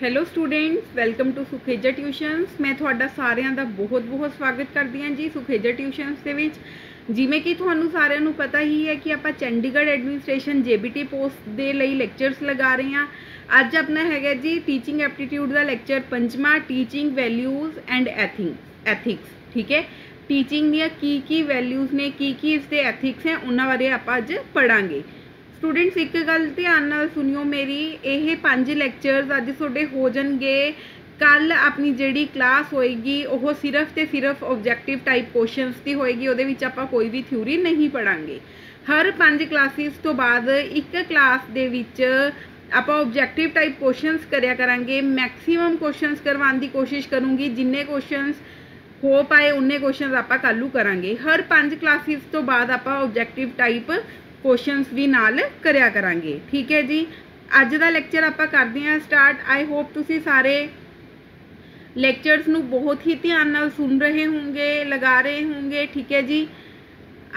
Hello students, welcome to Sukheja tuitions. मैं ਤੁਹਾਡਾ ਸਾਰਿਆਂ ਦਾ ਬਹੁਤ ਸਵਾਗਤ ਕਰਦੀ ਹਾਂ ਜੀ ਸੁਖੇਜਾ ਟਿਊਸ਼ਨਸ ਦੇ ਵਿੱਚ। ਜਿਵੇਂ ਕਿ ਤੁਹਾਨੂੰ ਸਾਰਿਆਂ ਨੂੰ ਪਤਾ ਹੀ ਹੈ ਕਿ ਆਪਾਂ ਚੰਡੀਗੜ੍ਹ ਐਡਮਿਨਿਸਟ੍ਰੇਸ਼ਨ ਜੇਬੀਟੀ ਪੋਸਟ ਦੇ ਲਈ ਲੈਕਚਰਸ ਲਗਾ ਰਹੇ ਹਾਂ। ਅੱਜ ਆਪਣਾ ਹੈਗਾ ਜੀ ਟੀਚਿੰਗ ਐਪਟੀਟਿਊਡ ਦਾ ਲੈਕਚਰ ਪੰਜਵਾਂ, ਟੀਚਿੰਗ ਵੈਲਿਊਜ਼ ਐਂਡ ਐਥਿਕਸ। ठीक है, टीचिंग ਦੀਆਂ ਕੀ ਵੈਲਿਊਜ਼ ਨੇ, ਕੀ ਇਸਦੇ ਐਥਿਕਸ ਹੈ, ਉਹਨਾਂ ਬਾਰੇ ਆਪਾਂ ਅੱਜ ਪੜਾਂਗੇ। स्टूडेंट्स एक गल ध्यान नाल सुनियो मेरी, ये 5 लैक्चरस अज तुहाडे हो जाणगे। कल अपनी जिहड़ी क्लास होएगी वो सिर्फ तो सिर्फ ऑब्जैक्टिव टाइप क्वेश्चनस की होएगी, उहदे विच आपां कोई भी थ्योरी नहीं पढ़ांगे। हर 5 क्लासिस तो बाद एक क्लास दे विच आपां ऑब्जैक्टिव टाइप क्वेश्चनस करिया करांगे। मैक्सीमम क्वेश्चनस करवाउण दी कोशिश करूँगी, जिन्ने क्वेश्चनस हो पाए उन्ने क्वेश्चनस आपां कल्लू करांगे। हर 5 क्लासिस तो बाद आपां ऑब्जैक्टिव टाइप क्वेश्चनस भी नाल करिया करांगे। ठीक है जी, अज दा लैक्चर आपां करदे हां स्टार्ट। आई होप तुसीं सारे लैक्चरस नूं बहुत ही ध्यान नाल सुन रहे होंगे, लगा रहे होंगे। ठीक है जी,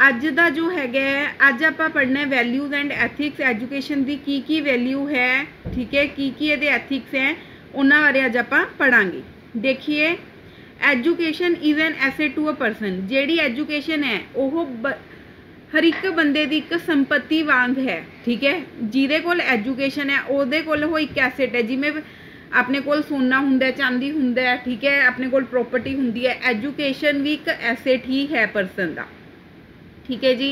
अज दा जो हैगा अज आपां पढ़ना वैल्यूज़ एंड एथिक्स। एजुकेशन दी की वैल्यू है, ठीक है, की इहदे एथिक्स है, उन्हां बारे अज आपां पढ़ांगे। देखिए, education is an asset to a person. जिहड़ी एजुकेशन है वह हर एक बंदे की एक संपत्ति वांग है। ठीक है, जिहदे कोल एजुकेशन है उहदे कोल वो एक एसेट है। जिवें अपने कोल सोना हुंदा है, चांदी हुंदा है, ठीक है, अपने कोल प्रॉपर्टी हुंदी है, एजुकेशन भी एक एसेट ही है परसन का। ठीक है जी,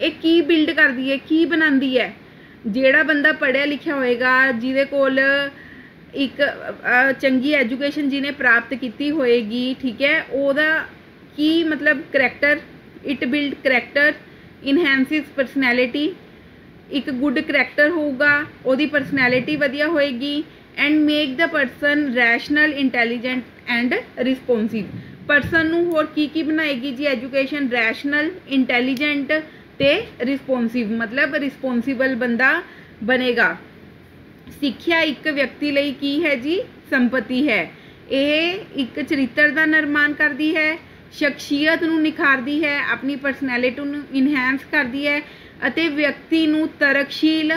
ये की बिल्ड करती है, की बनाती है। जिहड़ा बंदा पढ़िया लिखिया होएगा, जिहदे कोल एक चंगी एजुकेशन जिन्हें प्राप्त की होएगी, ठीक है, ओहदा की मतलब character, it build character, enhances personality. एक गुड करैक्टर होगा, ओदी परसनैलिटी वधिया होएगी, and make the person rational, intelligent and responsive. Person नूं होर की बनाएगी जी एजुकेशन? रैशनल, इंटैलीजेंट ते रिस्पोंसिव, मतलब रिस्पोंसिबल बंदा बनेगा। सिक्ख्या एक व्यक्ति लई की है जी? संपत्ति है। यह एक चरित्र का निर्माण करती है, शख्सियत नूं निखारदी है, अपनी परसनैलिटी नूं इनहैंस करती है, अते व्यक्ति नूं तरकशील,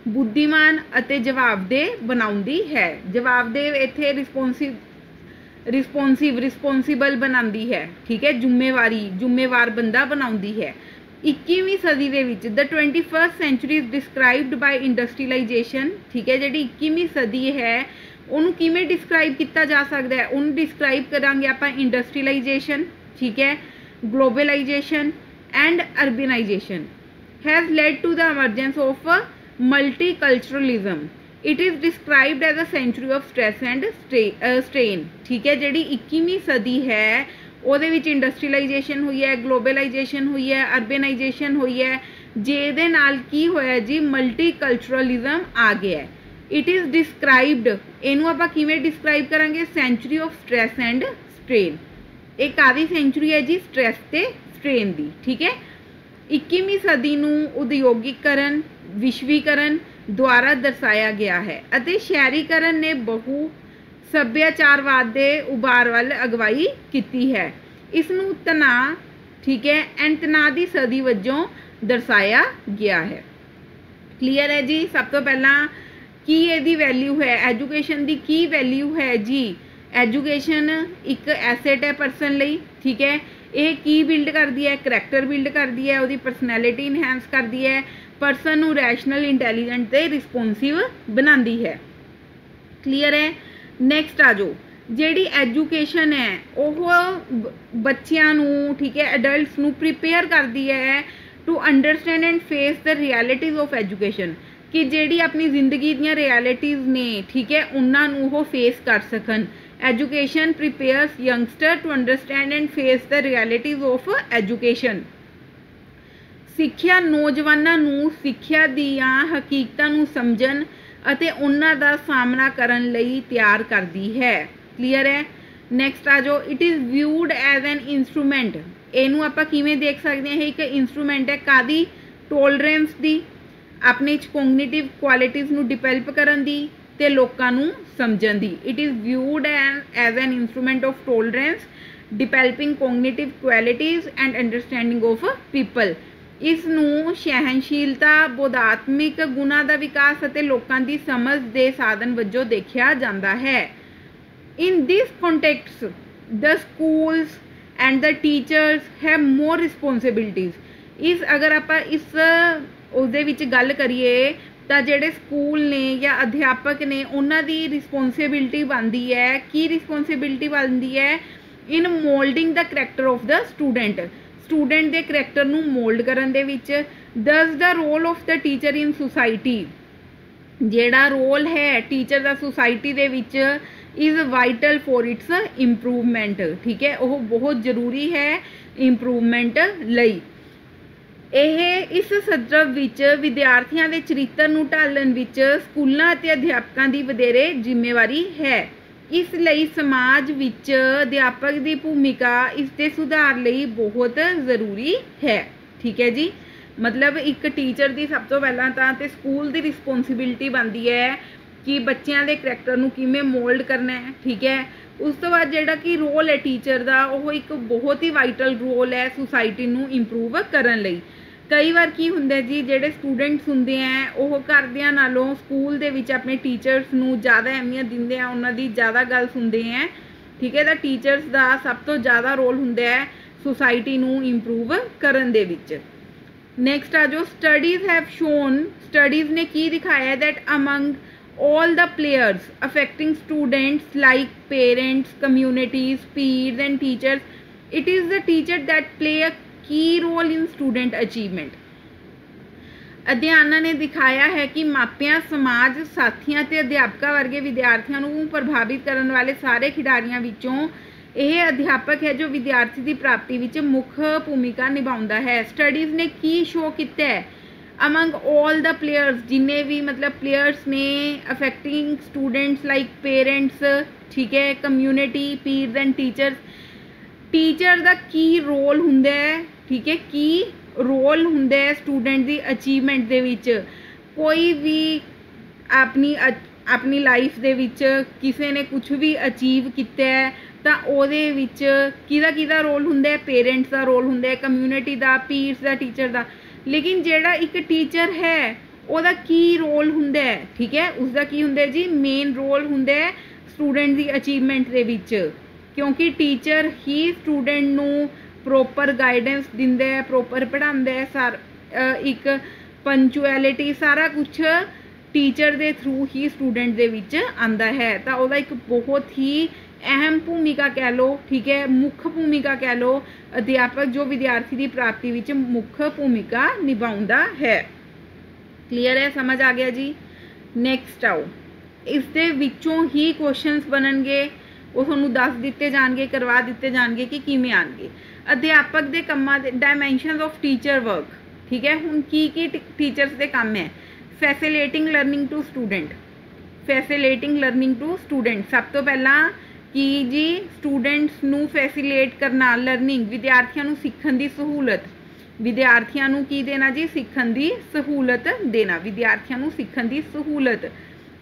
बुद्धिमान अते जवाबदेह बनाउंदी है। जवाबदेह इत्थे रिस्पोंसिबल बनाती है। ठीक है, जुम्मेवार बंदा बनाउंदी है। 21वीं सदी दे विच the 21st century is described by industrialisation. ठीक है, जिहड़ी 21वीं सदी है उन्होंने किमें डिस्क्राइब किया जा सकता है? उन्होंने डिस्क्राइब करांगे आपां इंडस्ट्रीलाइजेशन, ठीक है, globalisation and urbanisation has led to the emergence of multiculturalism. It is described as a century of stress and strain. ठीक है, जिहड़ी 21वीं सदी है ਉਹਦੇ ਵਿੱਚ इंडस्ट्रीलाइजेशन हुई है, ग्लोबलाइजेशन हुई है, अर्बनाइजेशन हुई है, ਜਿਹਦੇ ਨਾਲ ਕੀ ਹੋਇਆ जी मल्टीकल्चरलिज्म आ गया है। इट इज़ डिस्क्राइब्ड, इनू आप किवें डिस्क्राइब करांगे? Century of stress and strain. एक कादी सेंचुरी है जी? स्ट्रेस ते स्ट्रेन दी। ठीक है, 21वीं सदी नूं उद्योगिकरण, विश्वीकरण द्वारा दर्शाया गया है, अते शहरीकरण ने बहु सभ्याचारवाद के उभार वाल अगवाई की है। इसनूं तनाव, ठीक है, एंड तनाव की सदी वजों दर्शाया गया है। क्लीयर है जी? सब तो पहला की इहदी वैल्यू है, एजुकेशन की की वैल्यू है जी? एजुकेशन एक एसेट है परसन लई। ठीक है, ये की बिल्ड करती है? करैक्टर बिल्ड करती है, उसकी परसनैलिटी इनहैंस करती है, परसन नूं रैशनल, इंटैलीजेंट ते रिस्पोंसिव बनाती है। क्लीयर है? नैक्सट आ जाओ, जिहड़ी एजुकेशन है वह बच्चियां नूं, ठीक है, एडल्ट्स नूं प्रिपेयर करती है to understand and face the realities of education. कि जिहड़ी अपनी जिंदगी दी रियलिटीज़ ने, ठीक है, उन्होंने वो फेस कर सकन। Education prepares youngster to understand and face the realities of education. सिक्ख्या नौजवानों नूं सिक्ख्या दीआं हकीकतां नूं समझण अते उन्हां दा सामना करन लई तैयार करती है। क्लीयर है? नैक्सट आ जाओ, it is viewed as an instrument. इनू आपां किवें देख सकते हैं? एक इंस्ट्रूमेंट है कादी? टोलरेंस दी, अपने कोग्निटिव क्वालिटीज़ नूं डिवेलप करन दी ते लोकां नूं समझण दी। It is viewed as an instrument of tolerance, developing cognitive qualities and understanding of people. इस नूं सहनशीलता, बोधात्मिक गुणां दा विकास अते लोकां दी समझ दे साधन वजों देखिया जांदा है। In this context, the schools and the teachers have more responsibilities. इस अगर आप इस उसदे विच गल करिए ਤਾਂ ਜਿਹੜੇ ਸਕੂਲ ਨੇ ਜਾਂ ਅਧਿਆਪਕ ਨੇ ਉਹਨਾਂ ਦੀ ਰਿਸਪੌਂਸਿਬਿਲਟੀ ਬਣਦੀ ਹੈ। ਕੀ ਰਿਸਪੌਂਸਿਬਿਲਟੀ ਬਣਦੀ ਹੈ? In moulding the character of the student ਦੇ ਕਰੈਕਟਰ ਨੂੰ ਮੋਲਡ ਕਰਨ ਦੇ ਵਿੱਚ। ਦਸ the role of the teacher in society, ਜਿਹੜਾ ਰੋਲ ਹੈ ਟੀਚਰ ਦਾ ਸੁਸਾਇਟੀ ਦੇ ਵਿੱਚ is vital for its improvement. ਠੀਕ ਹੈ, ਉਹ ਬਹੁਤ ਜ਼ਰੂਰੀ ਹੈ ਇੰਪਰੂਵਮੈਂਟ ਲਈ। ਇਹ ਇਸ ਸੰਦਰਭ ਵਿੱਚ ਵਿਦਿਆਰਥੀਆਂ ਦੇ ਚਰਿੱਤਰ ਨੂੰ ਢਾਲਣ ਵਿੱਚ ਸਕੂਲਾਂ ਅਤੇ ਅਧਿਆਪਕਾਂ ਦੀ ਵਧੇਰੇ ਜ਼ਿੰਮੇਵਾਰੀ ਹੈ। ਇਸ ਲਈ ਸਮਾਜ ਵਿੱਚ ਅਧਿਆਪਕ ਦੀ ਭੂਮਿਕਾ ਇਸ ਦੇ ਸੁਧਾਰ ਲਈ ਬਹੁਤ ਜ਼ਰੂਰੀ ਹੈ। ਠੀਕ ਹੈ ਜੀ, ਮਤਲਬ ਇੱਕ ਟੀਚਰ ਦੀ ਸਭ ਤੋਂ ਪਹਿਲਾਂ ਤਾਂ ਤੇ ਸਕੂਲ ਦੀ ਰਿਸਪੌਂਸਿਬਿਲਟੀ ਬਣਦੀ ਹੈ ਕਿ ਬੱਚਿਆਂ ਦੇ ਕਰੈਕਟਰ ਨੂੰ ਕਿਵੇਂ ਮੋਲਡ ਕਰਨਾ ਹੈ। ਠੀਕ ਹੈ, ਉਸ ਤੋਂ ਬਾਅਦ ਜਿਹੜਾ ਕਿ ਰੋਲ ਹੈ ਟੀਚਰ ਦਾ, ਉਹ ਇੱਕ ਬਹੁਤ ਹੀ ਵਾਈਟਲ ਰੋਲ ਹੈ ਸੁਸਾਇਟੀ ਨੂੰ ਇੰਪਰੂਵ ਕਰਨ ਲਈ। ਕਈ ਵਾਰ ਕੀ ਹੁੰਦਾ ਜੀ, ਜਿਹੜੇ ਸਟੂਡੈਂਟਸ ਹੁੰਦੇ ਹੈ ਉਹ ਘਰਦਿਆਂ ਨਾਲੋਂ ਸਕੂਲ ਦੇ ਵਿੱਚ ਆਪਣੇ ਟੀਚਰਸ ਨੂੰ ਜ਼ਿਆਦਾ ਅਹਿਮੀਅਤ ਦਿੰਦੇ ਆ, ਉਹਨਾਂ ਦੀ ਜ਼ਿਆਦਾ ਗੱਲ ਸੁਣਦੇ ਹੈ। ਠੀਕ ਹੈ, ਤਾਂ ਟੀਚਰਸ ਦਾ ਸਭ ਤੋਂ ਜ਼ਿਆਦਾ ਰੋਲ ਹੁੰਦਾ ਹੈ ਸੁਸਾਇਟੀ ਨੂੰ ਇੰਪਰੂਵ ਕਰਨ ਦੇ ਵਿੱਚ। ਨੈਕਸਟ ਆ ਜੋ ਸਟੱਡੀਜ਼ ਹੈਵ ਸ਼ੋਨ, ਸਟੱਡੀਜ਼ ਨੇ ਕੀ ਦਿਖਾਇਆ that among all the players affecting students like parents, communities, peers and teachers, it is the teacher that play a key role in student achievement. ਅਧਿਐਨਾਂ ਨੇ ਦਿਖਾਇਆ ਹੈ ਕਿ ਮਾਪਿਆਂ, ਸਮਾਜ, ਸਾਥੀਆਂ ਤੇ ਅਧਿਆਪਕਾਂ ਵਰਗੇ ਵਿਦਿਆਰਥੀਆਂ ਨੂੰ ਪ੍ਰਭਾਵਿਤ ਕਰਨ ਵਾਲੇ ਸਾਰੇ ਖਿਡਾਰੀਆਂ ਵਿੱਚੋਂ ਇਹ ਅਧਿਆਪਕ ਹੈ ਜੋ ਵਿਦਿਆਰਥੀ ਦੀ ਪ੍ਰਾਪਤੀ ਵਿੱਚ ਮੁੱਖ ਭੂਮਿਕਾ ਨਿਭਾਉਂਦਾ ਹੈ। ਸਟੱਡੀਜ਼ ਨੇ ਕੀ ਸ਼ੋ ਕੀਤਾ ਹੈ? among all the players, जिन्हें भी मतलब players ने affecting students like parents, ठीक है, community, peers and teachers, teacher ਦਾ ਕੀ ਰੋਲ ਹੁੰਦਾ ਹੈ? ਠੀਕ ਹੈ, ਕੀ ਰੋਲ ਹੁੰਦਾ ਹੈ ਸਟੂਡੈਂਟ ਦੀ ਅਚੀਵਮੈਂਟ ਦੇ ਵਿੱਚ? ਕੋਈ ਵੀ ਆਪਣੀ ਲਾਈਫ ਦੇ ਵਿੱਚ ਕਿਸੇ ਨੇ ਕੁਝ ਵੀ ਅਚੀਵ ਕੀਤਾ ਹੈ ਤਾਂ ਉਹਦੇ ਵਿੱਚ ਕਿਹਦਾ ਰੋਲ ਹੁੰਦਾ ਹੈ? ਪੇਰੈਂਟਸ ਦਾ ਰੋਲ ਹੁੰਦਾ ਹੈ, ਕਮਿਊਨਿਟੀ ਦਾ, ਪੀਰਸ ਦਾ, ਟੀਚਰ ਦਾ। ਲੇਕਿਨ ਜਿਹੜਾ ਇੱਕ ਟੀਚਰ ਹੈ ਉਹਦਾ ਕੀ ਰੋਲ ਹੁੰਦਾ ਹੈ? ਠੀਕ ਹੈ, ਉਸਦਾ ਕੀ ਹੁੰਦਾ ਜੀ? ਮੇਨ ਰੋਲ ਹੁੰਦਾ ਹੈ ਸਟੂਡੈਂਟ ਦੀ ਅਚੀਵਮੈਂਟ ਦੇ ਵਿੱਚ, ਕਿਉਂਕਿ ਟੀਚਰ ਹੀ ਸਟੂਡੈਂਟ ਨੂੰ ਪ੍ਰੋਪਰ ਗਾਈਡੈਂਸ ਦਿੰਦਾ ਹੈ, ਪ੍ਰੋਪਰ ਪੜ੍ਹਾਉਂਦਾ ਹੈ। ਇੱਕ ਪੰਚੁਐਲਿਟੀ ਸਾਰਾ ਕੁਛ ਟੀਚਰ ਦੇ ਥਰੂ ਹੀ ਸਟੂਡੈਂਟ ਦੇ ਵਿੱਚ ਆਉਂਦਾ ਹੈ। ਤਾਂ ਉਹਦਾ ਇੱਕ ਬਹੁਤ ਹੀ ਅਹਿਮ ਭੂਮਿਕਾ ਕਹਿ ਲਓ, ਠੀਕ ਹੈ, ਮੁੱਖ ਭੂਮਿਕਾ ਕਹਿ ਲਓ, ਅਧਿਆਪਕ ਜੋ ਵਿਦਿਆਰਥੀ ਦੀ ਪ੍ਰਾਪਤੀ ਵਿੱਚ ਮੁੱਖ ਭੂਮਿਕਾ ਨਿਭਾਉਂਦਾ ਹੈ। ਕਲੀਅਰ ਹੈ, ਸਮਝ ਆ ਗਿਆ ਜੀ। ਨੈਕਸਟ ਆਓ, ਇਸ ਦੇ ਵਿੱਚੋਂ ਹੀ ਕੁਐਸਚਨਸ ਬਣਨਗੇ, ਉਹ ਤੁਹਾਨੂੰ ਦੱਸ ਦਿੱਤੇ ਜਾਣਗੇ, ਕਰਵਾ ਦਿੱਤੇ ਜਾਣਗੇ ਕਿ ਕਿਵੇਂ ਆਉਣਗੇ। ਅਧਿਆਪਕ ਦੇ ਕੰਮਾਂ ਦੇ ਡਾਇਮੈਂਸ਼ਨਸ ਆਫ ਟੀਚਰ ਵਰਕ। ਠੀਕ ਹੈ, ਹੁਣ ਕੀ ਟੀਚਰਸ ਦੇ ਕੰਮ ਹੈ? Facilitating learning to student, facilitating learning to student. ਸਭ ਤੋਂ ਪਹਿਲਾਂ ਕੀ ਜੀ? ਸਟੂਡੈਂਟਸ ਨੂੰ ਫੈਸਿਲੇਟ ਕਰਨਾ, ਲਰਨਿੰਗ, ਵਿਦਿਆਰਥੀਆਂ ਨੂੰ ਸਿੱਖਣ ਦੀ ਸਹੂਲਤ। ਵਿਦਿਆਰਥੀਆਂ ਨੂੰ ਕੀ ਦੇਣਾ ਜੀ? ਸਿੱਖਣ ਦੀ ਸਹੂਲਤ ਦੇਣਾ, ਵਿਦਿਆਰਥੀਆਂ ਨੂੰ ਸਿੱਖਣ ਦੀ ਸਹੂਲਤ।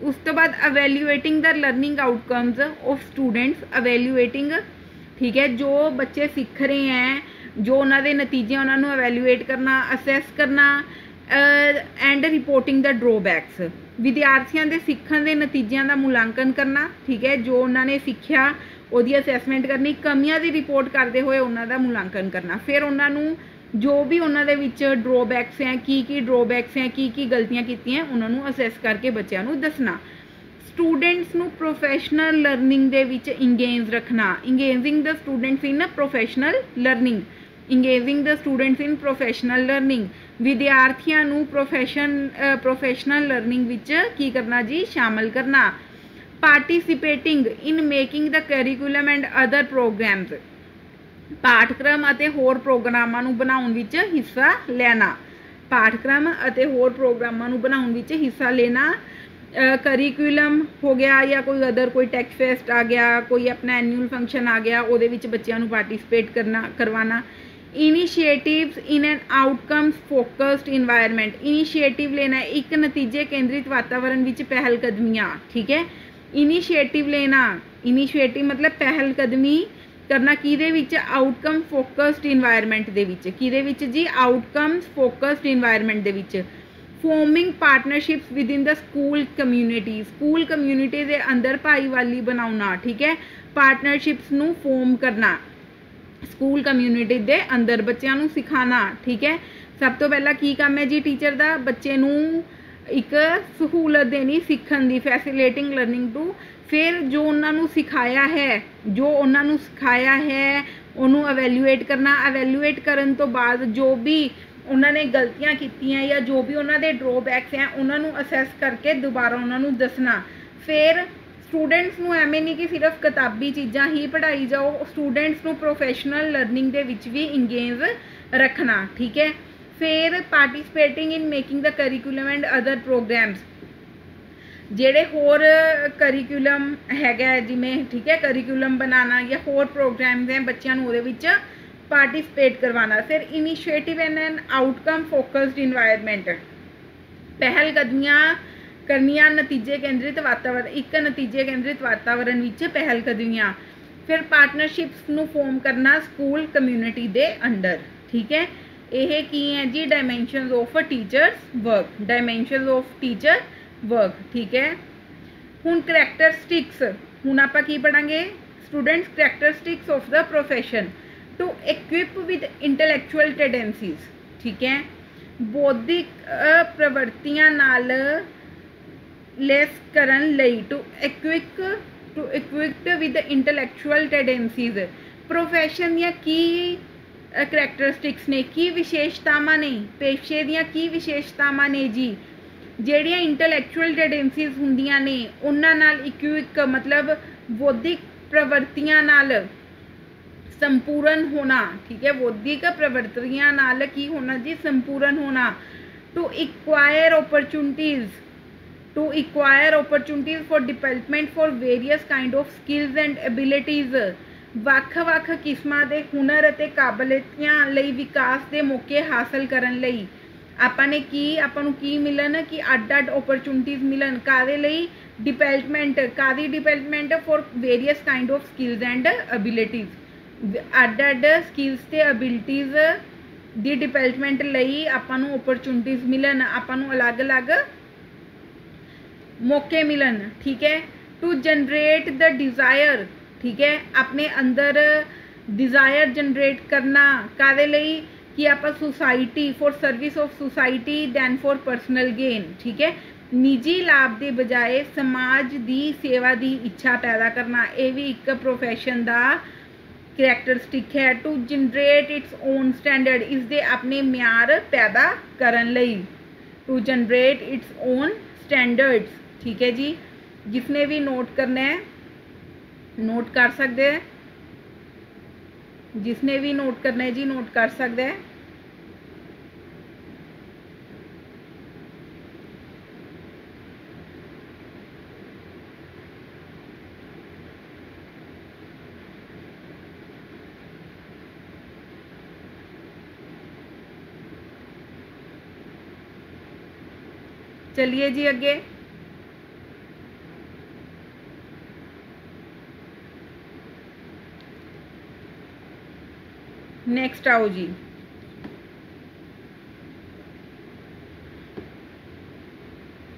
ਉਸ ਤੋਂ ਬਾਅਦ ਅਵੈਲਿਊਏਟਿੰਗ ਦਾ ਲਰਨਿੰਗ ਆਊਟਕਮਸ ਆਫ ਸਟੂਡੈਂਟਸ, ਅਵੈਲਿਊਏਟਿੰਗ, ਠੀਕ ਹੈ, ਜੋ ਬੱਚੇ ਸਿੱਖ ਰਹੇ ਹੈ, ਜੋ ਉਹਨਾਂ ਦੇ ਨਤੀਜੇ ਉਹਨਾਂ ਨੂੰ ਅਵੈਲਿਊਏਟ ਕਰਨਾ, ਅਸੈਸ ਕਰਨਾ, ਐਂਡ ਰਿਪੋਰਟਿੰਗ ਦਾ ਡਰੋਬੈਕਸ, ਵਿਦਿਆਰਥੀਆਂ ਦੇ ਸਿੱਖਣ ਦੇ ਨਤੀਜਿਆਂ ਦਾ ਮੁਲਾਂਕਣ ਕਰਨਾ। ਠੀਕ ਹੈ, ਜੋ ਉਹਨਾਂ ਨੇ ਸਿੱਖਿਆ ਉਹਦੀ ਅਸੈਸਮੈਂਟ ਕਰਨੀ, ਕਮੀਆਂ ਦੀ ਰਿਪੋਰਟ ਕਰਦੇ ਹੋਏ ਉਹਨਾਂ ਦਾ ਮੁਲਾਂਕਣ ਕਰਨਾ। ਫਿਰ ਉਹਨਾਂ ਨੂੰ ਜੋ ਵੀ ਉਹਨਾਂ ਦੇ ਵਿੱਚ ਡਰੋਬੈਕਸ ਹੈ, ਕੀ ਡਰੋਬੈਕਸ ਹੈ, ਕੀ ਗਲਤੀਆਂ ਕੀਤੀਆਂ, ਉਹਨਾਂ ਨੂੰ ਅਸੈਸ ਕਰਕੇ ਬੱਚਿਆਂ ਨੂੰ ਦੱਸਣਾ। ਸਟੂਡੈਂਟਸ ਨੂੰ ਪ੍ਰੋਫੈਸ਼ਨਲ ਲਰਨਿੰਗ ਦੇ ਵਿੱਚ ਇੰਗੇਜ ਰੱਖਣਾ, ਇੰਗੇਜਿੰਗ ਦ ਸਟੂਡੈਂਟਸ ਇਨ ਪ੍ਰੋਫੈਸ਼ਨਲ ਲਰਨਿੰਗ, ਇੰਗੇਜਿੰਗ ਦ ਸਟੂਡੈਂਟਸ ਇਨ ਪ੍ਰੋਫੈਸ਼ਨਲ ਲਰਨਿੰਗ। ਵਿਦਿਆਰਥੀਆਂ ਨੂੰ ਪ੍ਰੋਫੈਸ਼ਨਲ ਲਰਨਿੰਗ ਵਿੱਚ ਕੀ ਕਰਨਾ ਜੀ? ਸ਼ਾਮਲ ਕਰਨਾ। Participating in making the curriculum and other programmes, ਪਾਠਕ੍ਰਮ ਅਤੇ ਹੋਰ ਪ੍ਰੋਗਰਾਮਾਂ ਨੂੰ ਬਣਾਉਣ ਵਿੱਚ ਹਿੱਸਾ ਲੈਣਾ, ਪਾਠਕ੍ਰਮ ਅਤੇ ਹੋਰ ਪ੍ਰੋਗਰਾਮਾਂ ਨੂੰ ਬਣਾਉਣ ਵਿੱਚ ਹਿੱਸਾ ਲੈਣਾ। ਕਰੀਕੂਲਮ ਹੋ ਗਿਆ ਜਾਂ ਕੋਈ ਅਦਰ ਕੋਈ ਟੈਕ ਫੈਸਟ ਆ ਗਿਆ, ਕੋਈ ਆਪਣਾ ਐਨੂਅਲ ਫੰਕਸ਼ਨ ਆ ਗਿਆ, ਉਹਦੇ ਵਿੱਚ ਬੱਚਿਆਂ ਨੂੰ ਪਾਰਟੀਸਪੇਟ ਕਰਵਾਉਣਾ। ਇਨੀਸ਼ੀਏਟਿਵਸ ਇਨ ਐਨ ਆਊਟਕਮਸ ਫੋਕਸਡ ਇਨਵਾਇਰਮੈਂਟ, ਇਨੀਸ਼ੀਏਟਿਵ ਲੈਣਾ, ਇੱਕ ਨਤੀਜੇ ਕੇਂਦਰਿਤ ਵਾਤਾਵਰਣ ਵਿੱਚ ਪਹਿਲ ਕਦਮੀਆਂ। ਠੀਕ ਹੈ, ਇਨੀਸ਼ੀਏਟਿਵ ਲੈਣਾ, ਇਨੀਸ਼ੀਏਟਿਵ ਮਤਲਬ ਪਹਿਲ ਕਦਮੀ करना किहदे विच आउटकम फोकस्ड इन्वायरमेंट दे विच किहदे विच जी आउटकम्स फोकस्ड इन्वायरमेंट दे विच forming partnerships within the school community दे अंदर भाईवाली बनाना ठीक है पार्टनरशिप्स नू फॉर्म करना स्कूल कम्यूनिटी दे अंदर बच्चों नू सिखाना ठीक है सब तो पहला की काम है जी टीचर दा बच्चे नू एक सहूलत देनी सीखण दी फैसिलेटिंग लर्निंग टू फिर जो उन्होंने सिखाया है उन्होंने अवैल्यूएट करना अवैल्यूएट करन तो बाद जो भी उन्होंने गलतियां कीतियां या जो भी उन्होंने ड्रॉबैक्स हैं उन्होंने असैस करके दोबारा उन्होंने दसना फिर स्टूडेंट्स नू एवें नहीं कि सिर्फ किताबी चीज़ां ही पढ़ाई जाओ स्टूडेंट्स नू प्रोफैशनल लर्निंग दे विच भी इंगेज रखना ठीक है फिर participating in making the curriculum and other programmes जेड़े होर करिकुलम हैगा जिमें ठीक है करिकुलम बनाना या होर प्रोग्राम्स हैं बच्चों नू उहदे विच पार्टिसिपेट करवाना फिर initiative and an outcome focused environment पहलकदमियां करनियां नतीजे केंद्रित वातावरण एक नतीजे केंद्रित वातावरण विच पहलकदमियां फिर पार्टनरशिप्स नू फॉर्म करना स्कूल कम्यूनिटी दे अंडर ठीक है यह की है जी डायमेंशनस ऑफ टीचर वर्क ठीक है हुण करैक्टरिस्टिक्स हुण आपां की पढ़ांगे students characteristics of the profession to equip with intellectual tendencies ठीक है बौद्धिक प्रवृत्तियां नाल लेस करन लई to equipped with intellectual tendencies profession दियां की करैक्टरिस्टिक्स ने की विशेषतावां ने पेशे दियां की विशेषतावां ने जी ਜਿਹੜੀਆਂ इंटलैक्चुअल टेंडेंसीज ਹੁੰਦੀਆਂ ਨੇ ਉਹਨਾਂ ਨਾਲ ਇਕੁਇਕ मतलब बौद्धिक प्रवृत्तियां नाल संपूर्ण होना ठीक है बौद्धिक प्रवृत्तियां नाल की होना जी संपूर्ण होना to acquire opportunities for development for various kind of skills and abilities ਵੱਖ-ਵੱਖ किस्मां दे हुनर अते काबलियतां लई विकास दे मौके हासिल करन लई ਆਪਾਂ ਨੂੰ ਕੀ ਮਿਲਣ ਕਿ ਅੱਡ-ਅੱਡ ਓਪਰਚੁਨਿਟੀਜ਼ ਮਿਲਣ ਕਾਦੇ ਲਈ development for various kind of skills and abilities ਅੱਡ-ਅੱਡ स्किल्स ਤੇ ਐਬਿਲਿਟੀਜ਼ ਦੀ ਡਿਵੈਲਪਮੈਂਟ ਲਈ ਆਪਾਂ ਨੂੰ ਓਪਰਚੁਨਿਟੀਜ਼ ਮਿਲਣ ਆਪਾਂ ਨੂੰ ਅਲੱਗ-ਅਲੱਗ मौके मिलन ठीक है टू जनरेट द डिज़ायर ठीक है अपने अंदर डिज़ायर जनरेट करना कादे लई कि आप society for service of society than for personal gain ठीक है निजी लाभ के बजाय समाज की सेवा की इच्छा पैदा करना यह भी एक प्रोफैशन का करैक्टरिस्टिक है to generate its own standard इसके अपने म्यार पैदा करन लई to generate its own standards ठीक है जी जिसने भी नोट करना है नोट कर सकते हैं जिसने भी नोट करना है जी नोट कर सकते हैं चलिए जी अगे नेक्स्ट आओ जी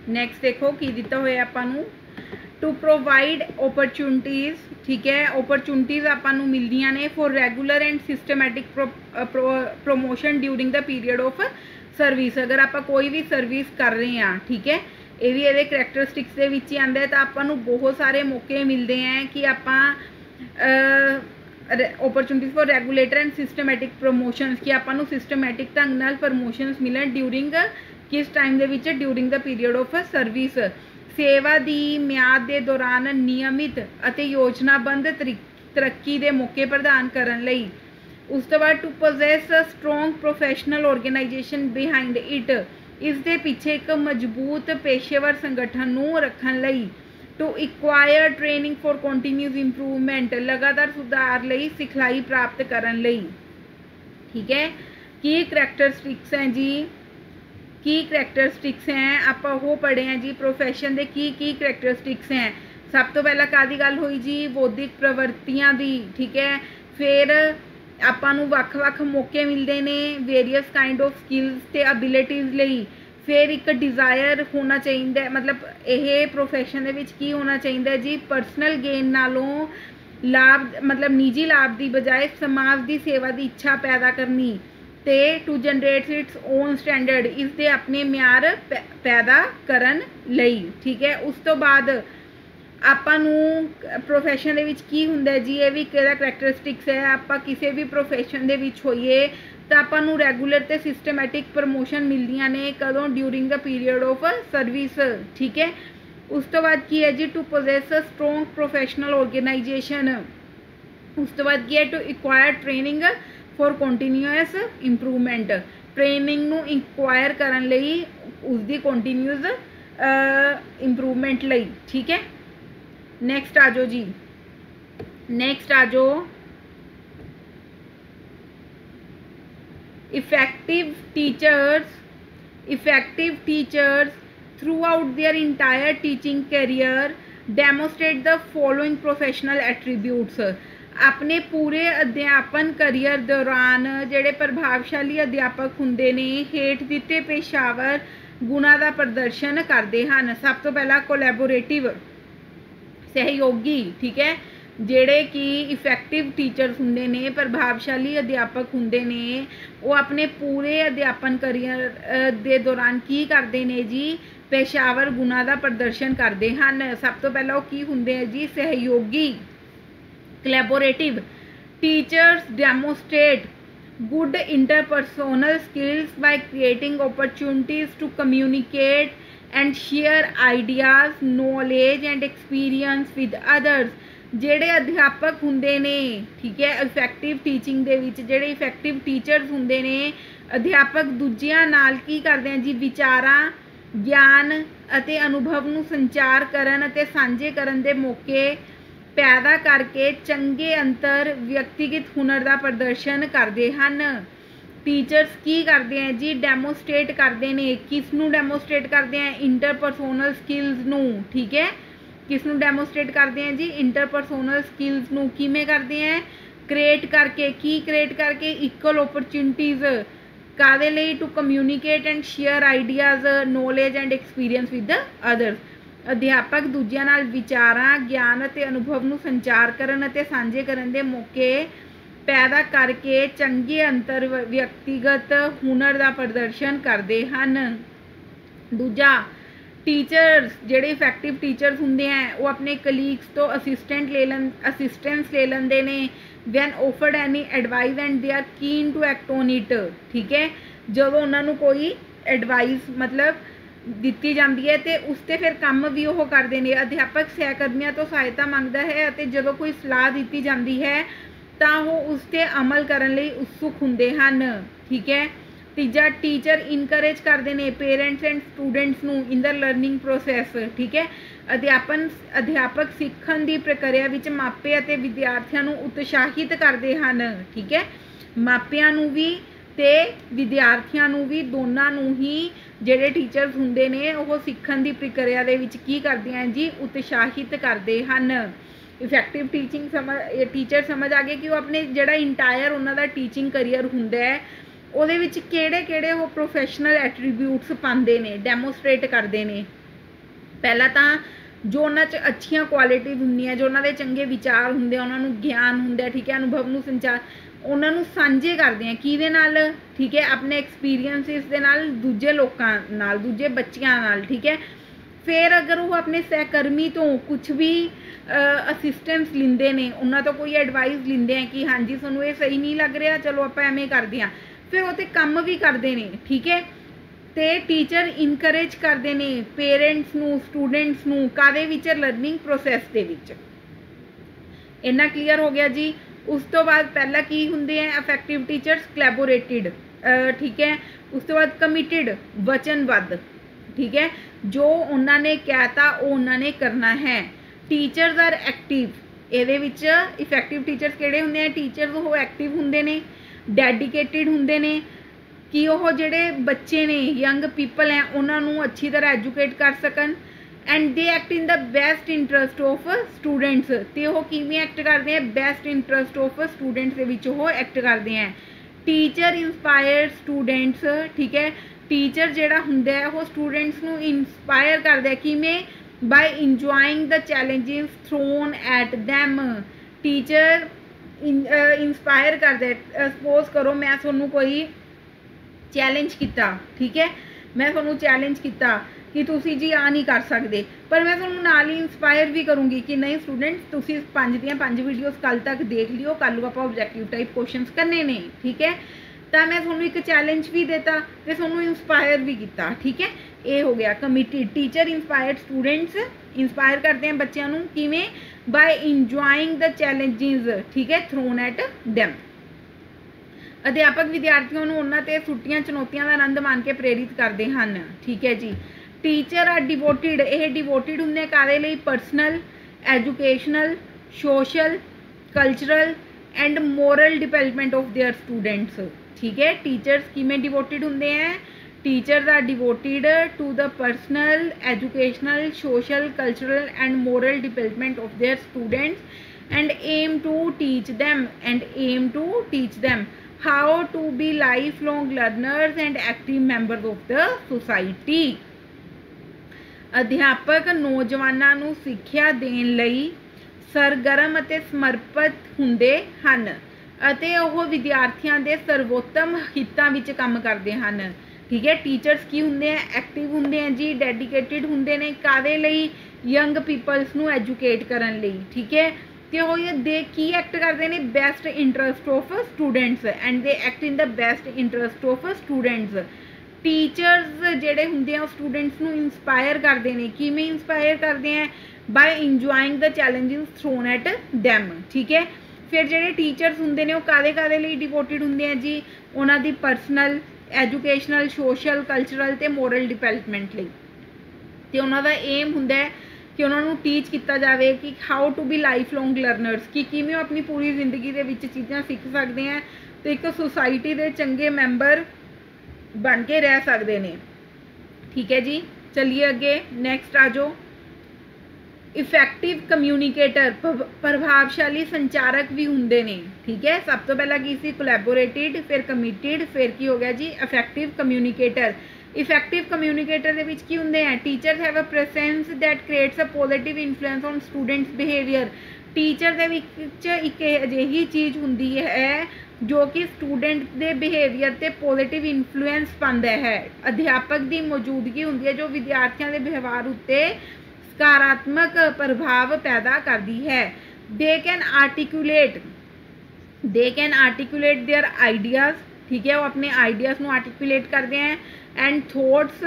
नेक्स्ट देखो की दिता हुआ आपां नूं टू प्रोवाइड ओपरचुनिटीज़ ठीक है ओपरचुनिटीज़ आपां नूं मिलदियां ने for regular and systematic promotion during the period of service अगर आपां कोई भी सर्विस कर रहे हैं ठीक है ये भी ये करैक्टरिस्टिक्स के विच ही आंदा है तो आपां नूं बहुत सारे मौके मिलते हैं कि आपां opportunities for regulator and systematic promotions कि आपां नूं सिस्टमैटिक ढंग नाल प्रमोशनस मिलन ड्यूरिंग किस टाइम दे विच during the period of service सेवा की म्याद के दौरान नियमित अते योजनाबंद तरक्की के मौके प्रदान करन लई उस तो बाद to possess a strong professional organisation behind it इस दे पीछे एक मजबूत पेशेवर संगठन नूं रखण लई to acquire training for continuous improvement लगातार सुधार लई सिखलाई प्राप्त करन लई ठीक है की करैक्टरिस्टिक्स हैं जी की करैक्टरिस्टिक्स हैं आप वो पढ़े हैं जी प्रोफैशन के की करैक्टरिस्टिक्स हैं सब तो पहला कादी गल हुई जी बौद्धिक प्रवृत्तियां दी ठीक है फिर ਆਪਾਂ ਨੂੰ ਵੱਖ-ਵੱਖ ਮੌਕੇ ਮਿਲਦੇ ਨੇ ਵੇਰੀਅਸ ਕਾइंड ऑफ ਸਕਿੱਲਸ ਤੇ ਅਬਿਲਿਟੀਜ਼ ਲਈ। फिर एक डिज़ायर होना चाहिए, मतलब यह प्रोफैशन दे विच की होना चाहिए जी, पर्सनल गेन नालों लाभ, मतलब निजी लाभ की बजाय समाज की सेवा की इच्छा पैदा करनी, ते to generate its own standard, इसके अपने म्यार पैदा करन लई। ठीक है, उस तो बाद ਆਪਾਂ ਨੂੰ प्रोफैशन ਦੇ ਵਿੱਚ ਕੀ ਹੁੰਦਾ जी, ये भी किहड़ा करैक्टरिस्टिक्स है। ਆਪਾਂ किसी भी प्रोफैशन ਦੇ ਵਿੱਚ ਹੋਈਏ ਤਾਂ ਆਪਾਂ ਨੂੰ ਰੈਗੂਲਰ ਤੇ ਸਿਸਟਮੈਟਿਕ ਪ੍ਰਮੋਸ਼ਨ ਮਿਲਦੀਆਂ ਨੇ, ਕਦੋਂ? During the period of service. ਠੀਕ ਹੈ, ਉਸ ਤੋਂ ਬਾਅਦ ਕੀ ਹੈ ਜੀ, to possess a strong professional organisation. ਉਸ ਤੋਂ ਬਾਅਦ ਕੀ ਹੈ, to acquire training for continuous improvement, training ਨੂੰ ਇਨਕੁਆਇਰ ਕਰਨ ਲਈ ਉਸਦੀ ਕੰਟੀਨਿਊਸ ਇੰਪਰੂਵਮੈਂਟ ਲਈ। ਠੀਕ ਹੈ, ਨੈਕਸਟ ਆ ਜਾਓ ਜੀ, ਨੈਕਸਟ ਆ ਜਾਓ effective teachers throughout their entire teaching career demonstrate the following professional attributes। अपने पूरे अध्यापन करियर दौरान ਜਿਹੜੇ ਪ੍ਰਭਾਵਸ਼ਾਲੀ ਅਧਿਆਪਕ ਹੁੰਦੇ ਨੇ ਹੇਠ ਦਿੱਤੇ ਪੇਸ਼ਾਵਰ ਗੁਣਾਂ ਦਾ ਪ੍ਰਦਰਸ਼ਨ ਕਰਦੇ ਹਨ। ਸਭ ਤੋਂ ਪਹਿਲਾਂ ਕੋਲੈਬੋਰੇਟਿਵ, ਸਹਿਯੋਗੀ। ਠੀਕ ਹੈ, ਜਿਹੜੇ ਕਿ ਇਫੈਕਟਿਵ ਟੀਚਰਸ ਹੁੰਦੇ ਨੇ, ਪ੍ਰਭਾਵਸ਼ਾਲੀ ਅਧਿਆਪਕ ਹੁੰਦੇ ਨੇ, ਉਹ ਆਪਣੇ ਪੂਰੇ ਅਧਿਆਪਨ ਕਰੀਅਰ ਦੇ ਦੌਰਾਨ ਕੀ ਕਰਦੇ ਨੇ ਜੀ, ਪੇਸ਼ਾਵਰ ਗੁਣਾਂ ਦਾ ਪ੍ਰਦਰਸ਼ਨ ਕਰਦੇ ਹਨ। ਸਭ ਤੋਂ ਪਹਿਲਾਂ ਉਹ ਕੀ ਹੁੰਦੇ ਆ ਜੀ, ਸਹਿਯੋਗੀ। Collaborative teachers ਡੈਮੋਸਟ੍ਰੇਟ good interpersonal skills by creating opportunities to communicate and share ideas, knowledge and experience with others। ਜਿਹੜੇ ਅਧਿਆਪਕ ਹੁੰਦੇ ਨੇ, ਠੀਕ ਹੈ, ਇਫੈਕਟਿਵ ਟੀਚਿੰਗ ਦੇ ਵਿੱਚ ਜਿਹੜੇ ਇਫੈਕਟਿਵ ਟੀਚਰਸ ਹੁੰਦੇ ਨੇ, ਅਧਿਆਪਕ ਦੂਜਿਆਂ ਨਾਲ ਕੀ ਕਰਦੇ ਆ ਜੀ, ਵਿਚਾਰਾਂ, ਗਿਆਨ ਅਤੇ ਅਨੁਭਵ ਨੂੰ ਸੰਚਾਰ ਕਰਨ ਅਤੇ ਸਾਂਝੇ ਕਰਨ ਦੇ ਮੌਕੇ ਪੈਦਾ ਕਰਕੇ ਚੰਗੇ ਅੰਤਰ ਵਿਅਕਤੀਗਤ ਹੁਨਰ ਦਾ ਪ੍ਰਦਰਸ਼ਨ ਕਰਦੇ ਹਨ। ਟੀਚਰਸ ਕੀ ਕਰਦੇ ਆ ਜੀ, ਡੈਮੋਸਟ੍ਰੇਟ ਕਰਦੇ ਨੇ। ਕਿਸ ਨੂੰ ਡੈਮੋਸਟ੍ਰੇਟ ਕਰਦੇ ਆ, ਇੰਟਰਪਰਸੋਨਲ ਸਕਿੱਲਸ ਨੂੰ। ਠੀਕ ਹੈ, किस ਨੂੰ ਡੈਮੋਸਟ੍ਰੇਟ ਕਰਦੇ ਆ ਜੀ, ਇੰਟਰਪਰਸੋਨਲ ਸਕਿੱਲਸ ਨੂੰ। ਕਿਵੇਂ ਕਰਦੇ ਆ, ਕ੍ਰੀਏਟ ਕਰਕੇ। ਕੀ ਕ੍ਰੀਏਟ ਕਰਕੇ, ਇਕੁਅਲ ਓਪਰਚੁਨਿਟੀਜ਼ ਕਾਹਦੇ ਲਈ, to communicate and share ideas, knowledge and experience with others. ਅਧਿਆਪਕ ਦੂਜਿਆਂ ਨਾਲ ਵਿਚਾਰਾਂ, ਗਿਆਨ ਅਤੇ ਅਨੁਭਵ ਨੂੰ ਸੰਚਾਰ ਕਰਨ ਅਤੇ ਸਾਂਝੇ ਕਰਨ ਦੇ ਮੌਕੇ ਪੈਦਾ ਕਰਕੇ ਚੰਗੇ ਅੰਤਰ ਵਿਅਕਤੀਗਤ ਹੁਨਰ ਦਾ ਪ੍ਰਦਰਸ਼ਨ ਕਰਦੇ ਹਨ। ਦੂਜਾ, ਟੀਚਰਸ ਜਿਹੜੇ ਇਫੈਕਟਿਵ ਟੀਚਰਸ ਹੁੰਦੇ ਆ ਉਹ ਆਪਣੇ ਕਲੀਗਸ ਤੋਂ ਅਸਿਸਟੈਂਸ ਲੈ ਲੈਂਦੇ ਨੇ when offered any advice and they are keen to act on it. ਠੀਕ ਹੈ, ਜਦੋਂ ਉਹਨਾਂ ਨੂੰ ਕੋਈ ਐਡਵਾਈਸ ਮਤਲਬ ਦਿੱਤੀ ਜਾਂਦੀ ਹੈ ਤੇ ਉਸ 'ਤੇ ਫਿਰ ਕੰਮ ਵੀ ਉਹ ਕਰਦੇ ਨੇ। ਅਧਿਆਪਕ ਸਹਿਕਰਮੀਆਂ ਤੋਂ ਸਹਾਇਤਾ ਮੰਗਦਾ ਹੈ ਅਤੇ ਜਦੋਂ ਕੋਈ ਸਲਾਹ ਦਿੱਤੀ ਜਾਂਦੀ ਹੈ ਤਾਂ ਉਹ ਉਸ 'ਤੇ ਅਮਲ ਕਰਨ ਲਈ ਉਤਸੁਕ ਹੁੰਦੇ ਹਨ। ਠੀਕ ਹੈ, ਤੀਜਾ, ਟੀਚਰ ਇਨਕਰੇਜ ਕਰਦੇ ਨੇ ਪੇਰੈਂਟਸ ਐਂਡ ਸਟੂਡੈਂਟਸ ਨੂੰ ਇਨ ਦਾ ਲਰਨਿੰਗ ਪ੍ਰੋਸੈਸ। ਠੀਕ ਹੈ, ਅਧਿਆਪਕ ਸਿੱਖਣ ਦੀ ਪ੍ਰਕਿਰਿਆ ਵਿੱਚ ਮਾਪੇ ਅਤੇ ਵਿਦਿਆਰਥੀਆਂ ਨੂੰ ਉਤਸ਼ਾਹਿਤ ਕਰਦੇ ਹਨ। ਠੀਕ ਹੈ, ਮਾਪਿਆਂ ਨੂੰ ਵੀ ਤੇ ਵਿਦਿਆਰਥੀਆਂ ਨੂੰ ਵੀ, ਦੋਨਾਂ ਨੂੰ ਹੀ ਜਿਹੜੇ ਟੀਚਰਸ ਹੁੰਦੇ ਨੇ ਉਹ ਸਿੱਖਣ ਦੀ ਪ੍ਰਕਿਰਿਆ ਦੇ ਵਿੱਚ ਕੀ ਕਰਦੇ ਆ ਜੀ, ਉਤਸ਼ਾਹਿਤ ਕਰਦੇ ਹਨ। ਇਫੈਕਟਿਵ ਟੀਚਰ ਸਮਝ ਆ ਗਏ ਕਿ ਉਹ ਆਪਣੇ ਜਿਹੜਾ ਇੰਟਾਇਰ ਉਹਨਾਂ ਦਾ ਟੀਚਿੰਗ ਕਰੀਅਰ ਹੁੰਦਾ ਹੈ ਉਹਦੇ ਵਿੱਚ ਕਿਹੜੇ ਉਹ ਪ੍ਰੋਫੈਸ਼ਨਲ ਐਟਰੀਬਿਊਟਸ ਪਾਉਂਦੇ ਨੇ, ਡੈਮੋਸਟ੍ਰੇਟ ਕਰਦੇ ਨੇ। ਪਹਿਲਾਂ ਤਾਂ ਜੋ ਉਹਨਾਂ 'ਚ ਅੱਛੀਆਂ ਕੁਆਲਿਟੀਜ਼ ਹੁੰਦੀਆਂ, ਜੋ ਉਹਨਾਂ ਦੇ ਚੰਗੇ ਵਿਚਾਰ ਹੁੰਦੇ ਆ, ਉਹਨਾਂ ਨੂੰ ਗਿਆਨ ਹੁੰਦਾ, ਠੀਕ ਹੈ, ਅਨੁਭਵ ਨੂੰ ਸੰਚਾਰ, ਉਹਨਾਂ ਨੂੰ ਸਾਂਝੇ ਕਰਦੇ ਆ ਕਿਹਦੇ ਨਾਲ, ਠੀਕ ਹੈ, ਆਪਣੇ ਐਕਸਪੀਰੀਅੰਸਿਸ ਦੇ ਨਾਲ, ਦੂਜੇ ਲੋਕਾਂ ਨਾਲ, ਦੂਜੇ ਬੱਚਿਆਂ ਨਾਲ। ਠੀਕ ਹੈ, ਫਿਰ ਅਗਰ ਉਹ ਆਪਣੇ ਸਹਿਕਰਮੀ ਤੋਂ ਕੁਛ ਵੀ ਅਸਿਸਟੈਂਸ ਲੈਂਦੇ ਨੇ, ਉਹਨਾਂ ਤੋਂ ਕੋਈ ਐਡਵਾਈਸ ਲੈਂਦੇ ਆ ਕਿ ਹਾਂਜੀ ਤੁਹਾਨੂੰ ਇਹ ਸਹੀ ਨਹੀਂ ਲੱਗ ਰਿਹਾ, ਚਲੋ ਆਪਾਂ ਐਵੇਂ ਕਰਦੇ ਹਾਂ, ਫਿਰ ਉਹ 'ਤੇ ਕੰਮ ਵੀ ਕਰਦੇ ਨੇ। ਠੀਕ ਹੈ, ਤੇ ਟੀਚਰ ਇਨਕਰੇਜ ਕਰਦੇ ਨੇ ਪੇਰੈਂਟਸ ਨੂੰ, ਸਟੂਡੈਂਟਸ ਨੂੰ, ਕਾਹਦੇ ਵਿੱਚ, ਲਰਨਿੰਗ ਪ੍ਰੋਸੈਸ ਦੇ ਵਿੱਚ। ਇੰਨਾ ਕਲੀਅਰ ਹੋ ਗਿਆ ਜੀ। ਉਸ ਤੋਂ ਬਾਅਦ ਪਹਿਲਾਂ ਕੀ ਹੁੰਦੇ ਆ ਇਫੈਕਟਿਵ ਟੀਚਰਸ, ਕੋਲੈਬੋਰੇਟਿਡ। ਠੀਕ ਹੈ, ਉਸ ਤੋਂ ਬਾਅਦ ਕਮਿਟਡ, ਵਚਨਬੱਧ। ਠੀਕ ਹੈ, ਜੋ ਉਹਨਾਂ ਨੇ ਕਹਿਤਾ ਉਹ ਉਹਨਾਂ ਨੇ ਕਰਨਾ ਹੈ। ਟੀਚਰਸ ਆਰ ਐਕਟਿਵ, ਇਹਦੇ ਵਿੱਚ ਇਫੈਕਟਿਵ ਟੀਚਰਸ ਕਿਹੜੇ ਹੁੰਦੇ ਆ, ਟੀਚਰਸ ਉਹ ਐਕਟਿਵ ਹੁੰਦੇ ਨੇ, ਡੈਡੀਕੇਟਿਡ ਹੁੰਦੇ ਨੇ ਕਿ ਉਹ ਜਿਹੜੇ ਬੱਚੇ ਨੇ, ਯੰਗ ਪੀਪਲ ਹੈ, ਉਹਨਾਂ ਨੂੰ ਅੱਛੀ ਤਰ੍ਹਾਂ ਐਜੂਕੇਟ ਕਰ ਸਕਣ, and they act in the best interest of students, तो वो किवें एक्ट करते हैं, बेस्ट इंटरस्ट ऑफ स्टूडेंट्स के विच वो एक्ट करते हैं। टीचर इंस्पायर स्टूडेंट्स, ठीक है, टीचर जिहड़ा हुंदा है वो स्टूडेंट्स नूं इंस्पायर करदा है किवें, by enjoying the challenges thrown at them. Teacher inspire करदा है, सपोज करो मैं तुहानूं कोई चैलेंज किया, ठीक है, मैं तुहानूं चैलेंज किया कि तुसी जी आ नहीं कर सकते, पर मैं तुहानूं नाल ही इंस्पायर भी करूँगी कि नहीं स्टूडेंट्स तुसी 5 दियां 5 वीडियोज़ कल तक देख लियो, कल नूं आपां ऑब्जैक्टिव टाइप क्वेश्चनस करने ने, ठीक है। तो मैं तुहानूं एक चैलेंज भी देता तो तुहानूं इंस्पायर भी किया, ठीक है। ये हो गया committed. Teacher inspired students inspire करते हैं बच्चों नूं किवें, बाय इंजॉइंग द चैलेंजेस, ठीक है, थ्रोन एट दैम। अध्यापक विद्यार्थियों नूं उन्हां ते छुट्टियां चुनौतियां का आनंद मान के प्रेरित करते हैं, ठीक है जी। टीचर आर डिवोटिड, ये डिवोटिड होंगे काहदे लई, personal, educational, social, cultural and moral development of their students, ठीक है। टीचर्स किमें डिवोटिड होंगे हैं, teachers are devoted to the personal, educational, social, cultural and moral development of their students and aim to teach them how to be life long learners and active members of the society. अध्यापक नौजवानों नूं सिक्ख्या देण लई सरगर्म अते समर्पित हुंदे हन अते ओह विद्यार्थियों के सर्वोत्तम हितां विच काम करते हैं, ठीक है। टीचर्स की हुंदे हैं, एक्टिव हुंदे हैं जी, डेडिकेटिड हुंदे ने काहदे लई, यंग पीपल्स नूं एजुकेट करन लई, ठीक है। तो वो दे की एक्ट करते हैं, best interest of students and they act in the best interest of students. Teachers जिहड़े हुंदे हैं स्टूडेंट्स नूं इंस्पायर करते हैं, किवें इंस्पायर करते हैं, by enjoying the challenges thrown at them, ठीक है। फिर जिहड़े टीचर्स हुंदे ने वो काहदे लई डिवोटिड हुंदे हैं जी, उन्हां दी पर्सनल, एजुकेशनल, सोशल, कल्चरल ते मोरल डिवेलपमेंट लई। तो उन्हां दा एम हुंदा है कि उन्होंने टीच किया जाए कि how to be life long learners, कि किवें अपनी पूरी जिंदगी के विच चीज़ां सीख सकते हैं तो एक सोसाइटी के चंगे मैंबर बन के रह सकते हैं, ठीक है जी। चलिए अगे नैक्सट आ जाओ। इफैक्टिव कम्यूनीकेटर, प्रभावशाली संचारक भी होंगे ने, ठीक है। सब तो पहला की सी कोलैबोरेटेड, फिर कमिटेड, फिर की हो गया जी इफैक्टिव कम्यूनीकेटर। इफैक्टिव कम्यूनीकेटर के विच की होंगे हैं, teachers have a presence that creates a positive influence on students behaviour. Teacher के विच एक अजिही चीज़ होंदी है जो कि स्टूडेंट के बिहेवियर से पॉजिटिव इन्फ्लुएंस पाता है। अध्यापक की मौजूदगी होंदी है जो विद्यार्थियों के व्यवहार उत्ते सकारात्मक प्रभाव पैदा करती है। They can articulate their ideas, ठीक है, वो अपने आइडियाज़ को आर्टिकुलेट करते हैं and thoughts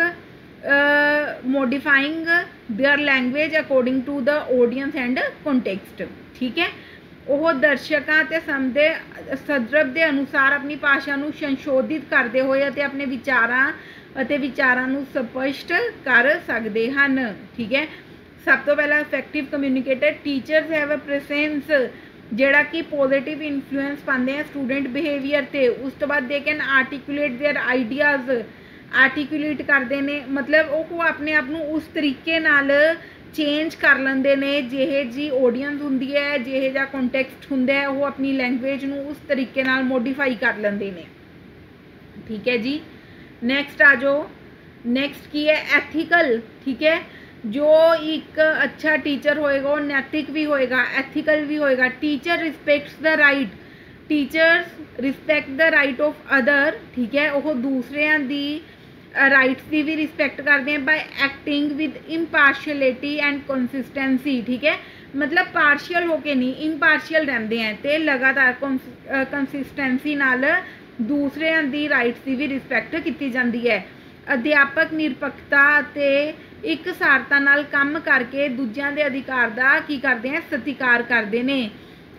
modifying their language according to the audience and context, ठीक है। वो दर्शकों ते समझे संदर्भ के अनुसार अपनी भाषा को संशोधित करते हुए अपने विचारां नूं स्पष्ट कर सकते हैं, ठीक है। सब तो पहला effective communicator, teachers have a presence जिहड़ा कि पॉजिटिव इन्फ्लुएंस पाते हैं स्टूडेंट बिहेवियर से। उस तो बाद दे can articulate their ideas, articulate करते हैं मतलब वो अपने आप को उस तरीके नाल चेंज कर लेंदे ने जिहे जी ऑडियंस हुंदी है, जिहे जा कॉन्टेक्स्ट हुंदा है, वो अपनी लैंग्वेज नूं उस तरीके नाल मॉडिफाई कर लेंदे ने, ठीक है जी। नैक्सट आ जाओ। नैक्सट की है एथिकल, ठीक है। जो एक अच्छा टीचर होएगा वो नैतिक भी होएगा, एथिकल भी होएगा। Teacher respects the right, teachers respect the right of other, ठीक है। वो दूसरिਆਂ ਦੀ राइट्स की भी रिस्पेक्ट करते हैं bye acting with impartiality and consistency, ठीक है। मतलब पार्शियल होके नहीं, इम्पार्शियल रहते हैं तो लगातार कंसिस्टेंसी नाल दूसरिਆਂ ਦੀ राइट्स की भी रिस्पेक्ट की जाती है। अध्यापक निरपक्षता ते एक सारता नाल काम करके दूजिਆਂ ਦੇ अधिकार का की करते हैं, सत्कार करते हैं।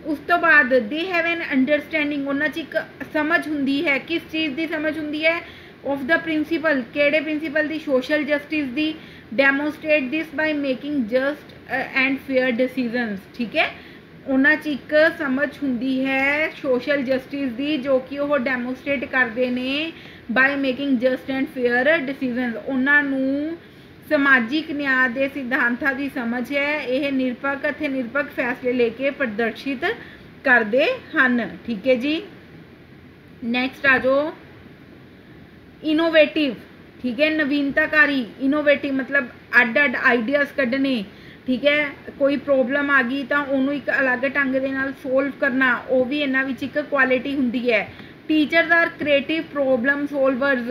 उस तो बाद दे हैव एन अंडरस्टैंडिंग, उन्हां च एक समझ हुंदी है, किस चीज़ की समझ हुंदी है, ऑफ द प्रिंसीपल, केड़े principal the, social justice the. Demonstrate this by making just and fair decisions, ठीक है। उन्हां च एक समझ हुंदी है सोशल जस्टिस दी जो कि वो डेमोस्ट्रेट करते हैं by making just and fair decisions. उन्हां नूं समाजिक न्याय के सिद्धांतां की समझ है। यह निरपक्ष ਅਤੇ निरपक्ष फैसले लेके प्रदर्शित करते हैं। ठीक है जी। नैक्सट आ जाओ इनोवेटिव। ठीक है, नवीनताकारी। इनोवेटिव मतलब अड अड आइडियाज़ कढ़ने। ठीक है, कोई प्रॉब्लम आ गई तो उन्होंने एक अलग ढंग के नाल सोल्व करना, वो भी इन्हां विच एक क्वालिटी हुंदी है। Teachers are creative problem solvers.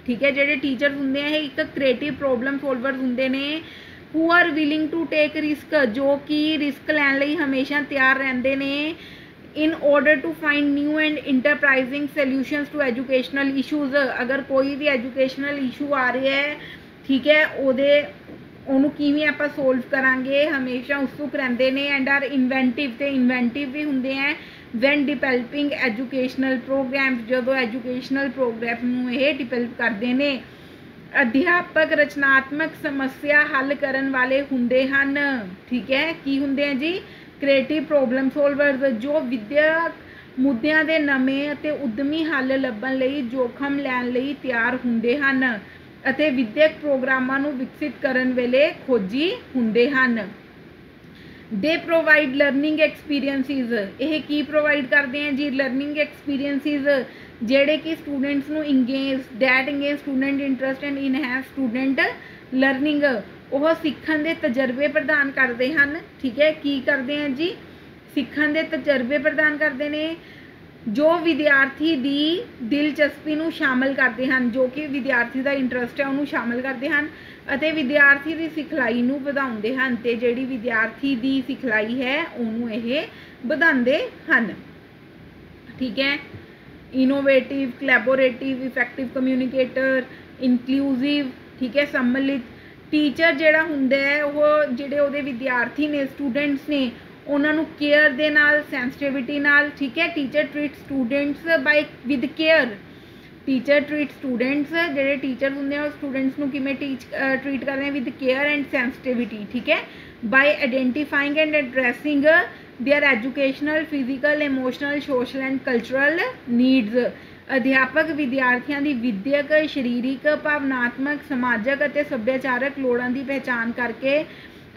ठीक है, ਜਿਹੜੇ टीचर्स ਹੁੰਦੇ हैं एक क्रिएटिव प्रॉब्लम सोल्वर्स ਹੁੰਦੇ ने। Who are willing to take risk, जो कि रिस्क लैण लई हमेशा तैयार रहंदे ने। In order to find new and enterprising solutions to educational issues. अगर कोई भी एजुकेशनल इशू आ रहा है, ठीक है, ਉਹਨੂੰ ਕਿਵੇਂ ਆਪਾਂ ਸੋਲਵ ਕਰਾਂਗੇ, ਹਮੇਸ਼ਾ ਉਤਸੁਕ ਰਹਿੰਦੇ ਨੇ। ਐਂਡ ਆਰ ਇਨਵੈਂਟਿਵ, ਤੇ ਇਨਵੈਂਟਿਵ ਵੀ ਹੁੰਦੇ ਹੈ ਵੈਨ ਡਿਵੈਲਪਿੰਗ ਐਜੂਕੇਸ਼ਨਲ ਪ੍ਰੋਗਰਾਮਸ, ਜਦੋਂ ਐਜੂਕੇਸ਼ਨਲ ਪ੍ਰੋਗਰਾਮ ਨੂੰ ਇਹ ਡਿਵੈਲਪ ਕਰਦੇ ਨੇ। ਅਧਿਆਪਕ ਰਚਨਾਤਮਕ ਸਮੱਸਿਆ ਹੱਲ ਕਰਨ ਵਾਲੇ ਹੁੰਦੇ ਹਨ। ਠੀਕ ਹੈ, ਕੀ ਹੁੰਦੇ ਆ ਜੀ? ਕ੍ਰੀਏਟਿਵ ਪ੍ਰੋਬਲਮ ਸੋਲਵਰਸ, ਜੋ ਵਿਦਿਅਕ ਮੁੱਦਿਆਂ ਦੇ ਨਵੇਂ ਅਤੇ ਉਦਮੀ ਹੱਲ ਲੱਭਣ ਲਈ ਜੋਖਮ ਲੈਣ ਲਈ ਤਿਆਰ ਹੁੰਦੇ ਹਨ ਅਤੇ ਵਿਦਿਅਕ ਪ੍ਰੋਗਰਾਮਾਂ ਨੂੰ ਵਿਕਸਿਤ ਕਰਨ ਵੇਲੇ ਖੋਜੀ ਹੁੰਦੇ ਹਨ। ਦੇ ਪ੍ਰੋਵਾਈਡ ਲਰਨਿੰਗ ਐਕਸਪੀਰੀਐਂਸਿਸ। ਇਹ ਕੀ ਪ੍ਰੋਵਾਈਡ ਕਰਦੇ हैं जी? ਲਰਨਿੰਗ ਐਕਸਪੀਰੀਐਂਸਿਸ ਜਿਹੜੇ ਕਿ ਸਟੂਡੈਂਟਸ ਨੂੰ engage student interest and enhance student learning. ਉਹ ਸਿੱਖਣ ਦੇ ਤਜਰਬੇ ਪ੍ਰਦਾਨ ਕਰਦੇ ਹਨ। ਠੀਕ ਹੈ, ਕੀ ਕਰਦੇ हैं जी? ਸਿੱਖਣ ਦੇ ਤਜਰਬੇ ਪ੍ਰਦਾਨ ਕਰਦੇ ਨੇ ਜੋ ਵਿਦਿਆਰਥੀ ਦੀ ਦਿਲਚਸਪੀ ਨੂੰ ਸ਼ਾਮਲ ਕਰਦੇ ਹਨ, ਜੋ ਕਿ ਵਿਦਿਆਰਥੀ ਦਾ ਇੰਟਰਸਟ ਹੈ ਉਹਨੂੰ ਸ਼ਾਮਲ ਕਰਦੇ ਹਨ ਅਤੇ ਵਿਦਿਆਰਥੀ ਦੀ ਸਿਖਲਾਈ ਨੂੰ ਵਧਾਉਂਦੇ ਹਨ। ਤੇ ਜਿਹੜੀ ਵਿਦਿਆਰਥੀ ਦੀ ਸਿਖਲਾਈ ਹੈ ਉਹਨੂੰ ਇਹ ਵਧਾਉਂਦੇ ਹਨ। ਠੀਕ ਹੈ, innovative, collaborative, effective communicator, inclusive. ਠੀਕ ਹੈ, ਸੰਮਿਲਿਤ। ਟੀਚਰ ਜਿਹੜਾ ਹੁੰਦਾ ਹੈ ਉਹ ਜਿਹੜੇ ਉਹਦੇ ਵਿਦਿਆਰਥੀ ਨੇ, ਸਟੂਡੈਂਟਸ ਨੇ, ਉਹਨਾਂ ਨੂੰ ਕੇਅਰ ਦੇ ਨਾਲ, ਸੈਂਸਿਟਿਵਿਟੀ ਨਾਲ। ਠੀਕ ਹੈ, teacher treat students by with care. Teacher treat students, ਜਿਹੜੇ ਟੀਚਰ ਹੁੰਦੇ ਆ ਉਹ ਸਟੂਡੈਂਟਸ ਨੂੰ ਕਿਵੇਂ ਟ੍ਰੀਟ ਕਰਦੇ ਆ? With care and sensitivity. ਠੀਕ ਹੈ, by identifying and addressing their educational, physical, emotional, social and cultural needs. अध्यापक विद्यार्थियों की विद्यक, शरीरिक, भावनात्मक, समाजक और सभ्याचारक लोड़ां की पहचान करके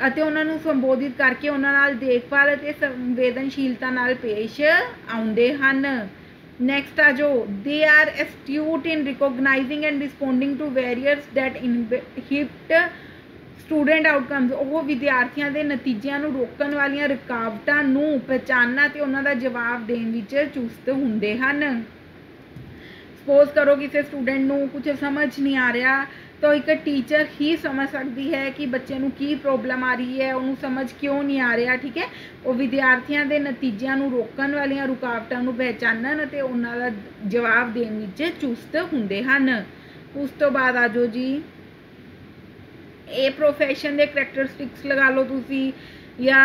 ਅਤੇ ਉਹਨਾਂ ਨੂੰ ਸੰਬੋਧਿਤ ਕਰਕੇ ਉਹਨਾਂ ਨਾਲ ਦੇਖਭਾਲ ਅਤੇ ਸੰਵੇਦਨਸ਼ੀਲਤਾ ਨਾਲ ਪੇਸ਼ ਆਉਂਦੇ ਹਨ। ਨੈਕਸਟ ਆ ਜੋ they are astute in recognising and responding to barriers that inhibit student outcomes. ਉਹ ਵਿਦਿਆਰਥੀਆਂ ਦੇ ਨਤੀਜਿਆਂ ਨੂੰ ਰੋਕਣ ਵਾਲੀਆਂ ਰੁਕਾਵਟਾਂ ਨੂੰ ਪਹਿਚਾਨਣਾ ਅਤੇ ਉਹਨਾਂ ਦਾ ਜਵਾਬ ਦੇਣ ਵਿੱਚ ਚੁਸਤ ਹੁੰਦੇ ਹਨ। ਸਪੋਜ਼ ਕਰੋ ਕਿਸੇ ਸਟੂਡੈਂਟ ਨੂੰ ਕੁਝ ਸਮਝ ਨਹੀਂ ਆ ਰਿਹਾ तो एक टीचर ही समझ सकती है कि बच्चे नूं की प्रॉब्लम आ रही है, उन्होंने समझ क्यों नहीं आ रहा। ठीक है, वो विद्यार्थियों के नतीजों को रोकने वाली रुकावटों को पहचानन और उन्होंने जवाब देने में चुस्त होंदे हन। उस तो बाद आ जाओ जी ये प्रोफैशन के करैक्टरिस्टिक्स लगा लो तुसी, या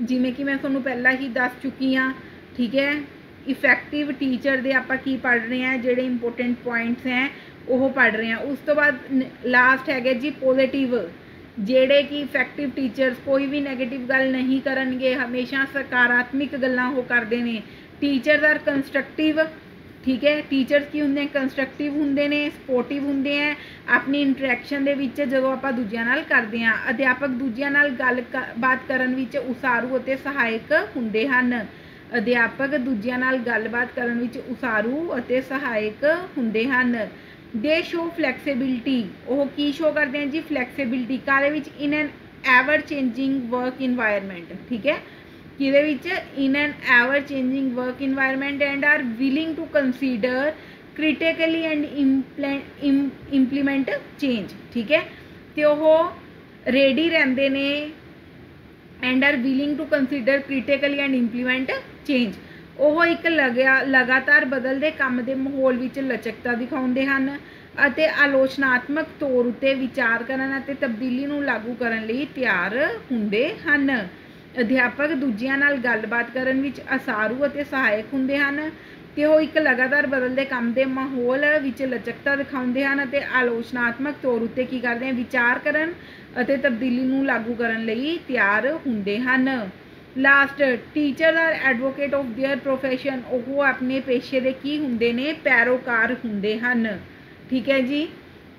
जिमें कि मैं तुहानूं पहला ही दस चुकी हाँ। ठीक है, इफैक्टिव टीचर दे आपां की पढ़ रहे हैं, जिहड़े इंपोर्टेंट पॉइंट्स हैं वो पढ़ रहे हैं। उस तो बाद लास्ट है जी पॉजिटिव, जेड़े कि इफैक्टिव टीचर्स कोई भी नैगेटिव गल नहीं करनगे, हमेशा सकारात्मक गल्लां वो करते हैं। Teachers are constructive. ठीक है, टीचर्स की होंगे कंस्ट्रक्टिव होंगे ने, सपोर्टिव होंगे हैं अपनी इंटरैक्शन दे विच जदों आपां दूजियां नाल करदे हां। अध्यापक दूजियां नाल गलबात करन विच उसारू अते सहायक होंदे हन। अध्यापक दूजियां नाल गलबात करन विच उसारू अते सहायक होंदे हन। They show flexibility. वो की शो करते हैं जी? फ्लैक्सीबिलिटी। काहदे विच? In an ever changing work environment. ठीक है, किहदे विच? In an ever changing work environment and are willing to consider critically and implement change. ठीक है, तो वह रेडी रहंदे ने and are willing to consider critically and implement change. ਉਹ ਇੱਕ ਲਗਾਤਾਰ ਬਦਲਦੇ ਕੰਮ ਦੇ ਮਾਹੌਲ ਵਿੱਚ ਲਚਕਤਾ ਦਿਖਾਉਂਦੇ ਹਨ ਅਤੇ ਆਲੋਚਨਾਤਮਕ ਤੌਰ ਉੱਤੇ ਵਿਚਾਰ ਕਰਨ ਅਤੇ ਤਬਦੀਲੀ ਨੂੰ ਲਾਗੂ ਕਰਨ ਲਈ ਤਿਆਰ ਹੁੰਦੇ ਹਨ। ਅਧਿਆਪਕ ਦੂਜਿਆਂ ਨਾਲ ਗੱਲਬਾਤ ਕਰਨ ਵਿੱਚ ਉਸਾਰੂ ਅਤੇ ਸਹਾਇਕ ਹੁੰਦੇ ਹਨ ਤੇ ਉਹ ਇੱਕ ਲਗਾਤਾਰ ਬਦਲਦੇ ਕੰਮ ਦੇ ਮਾਹੌਲ ਵਿੱਚ ਲਚਕਤਾ ਦਿਖਾਉਂਦੇ ਹਨ ਅਤੇ ਆਲੋਚਨਾਤਮਕ ਤੌਰ ਉੱਤੇ ਕੀ ਕਰਦੇ ਹਨ? ਵਿਚਾਰ ਕਰਨ ਅਤੇ ਤਬਦੀਲੀ ਨੂੰ ਲਾਗੂ ਕਰਨ ਲਈ ਤਿਆਰ ਹੁੰਦੇ ਹਨ। Last teacher are advocate of their profession. वो अपने पेशे के की होंगे ने? पैरोकार होंगे हैं। ठीक है जी,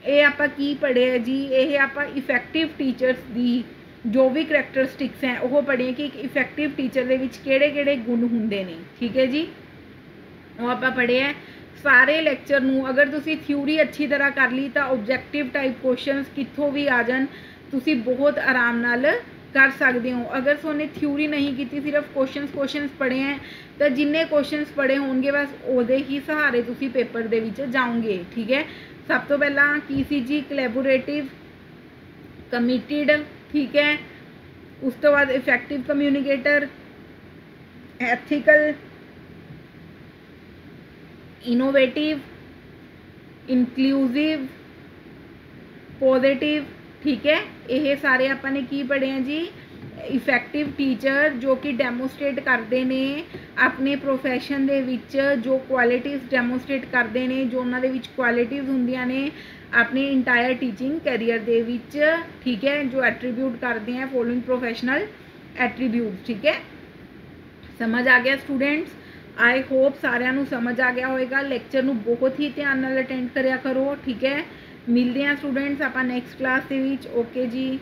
ये आपां की पढ़िया जी, ये आपां इफैक्टिव टीचर्स दी जो भी करैक्टरिस्टिक्स हैं वो पढ़िए कि एक इफैक्टिव टीचर दे विच किहड़े-किहड़े गुण हुंदे ने। ठीक है जी, वो आपां पढ़े है। सारे लैक्चर नूं अगर तुसी थ्योरी अच्छी तरह कर ली तो ऑब्जैक्टिव टाइप क्वेश्चनस कित्थों भी आ जान तुसी बहुत आराम नाल कर सकते हो। अगर तुमने थ्योरी नहीं की, सिर्फ क्वेश्चनस पढ़े हैं तो जिन्ने क्वेश्चनस पढ़े होंगे बस उहदे ही सहारे तुसी पेपर दे विच जाओगे। ठीक है, सब तो पहला की सी जी कोलैबोरेटिव, कमिटेड। ठीक है, उस तो बाद effective communicator, ethical, innovative, inclusive, positive. ठीक है, ये सारे आपने की पढ़े हैं जी। इफैक्टिव टीचर जो कि डैमोस्ट्रेट करते हैं अपने प्रोफैशन दे विच, जो क्वालिटीज़ डैमोस्ट्रेट करते हैं, जो उन्होंने विच क्वालिटीज़ होंदियां ने अपने इंटायर टीचिंग कैरियर दे विच। ठीक है, जो एट्रीब्यूट करते हैं फॉलोइंग प्रोफैशनल एट्रीब्यूट। ठीक है, समझ आ गया स्टूडेंट्स? आई होप सारिਆਂ ਨੂੰ समझ आ गया होएगा। लैक्चर ਨੂੰ बहुत ही ध्यान नाल अटेंड करिया करो। ठीक है, मिलते हैं स्टूडेंट्स आप नैक्सट क्लास के विच। ओके जी।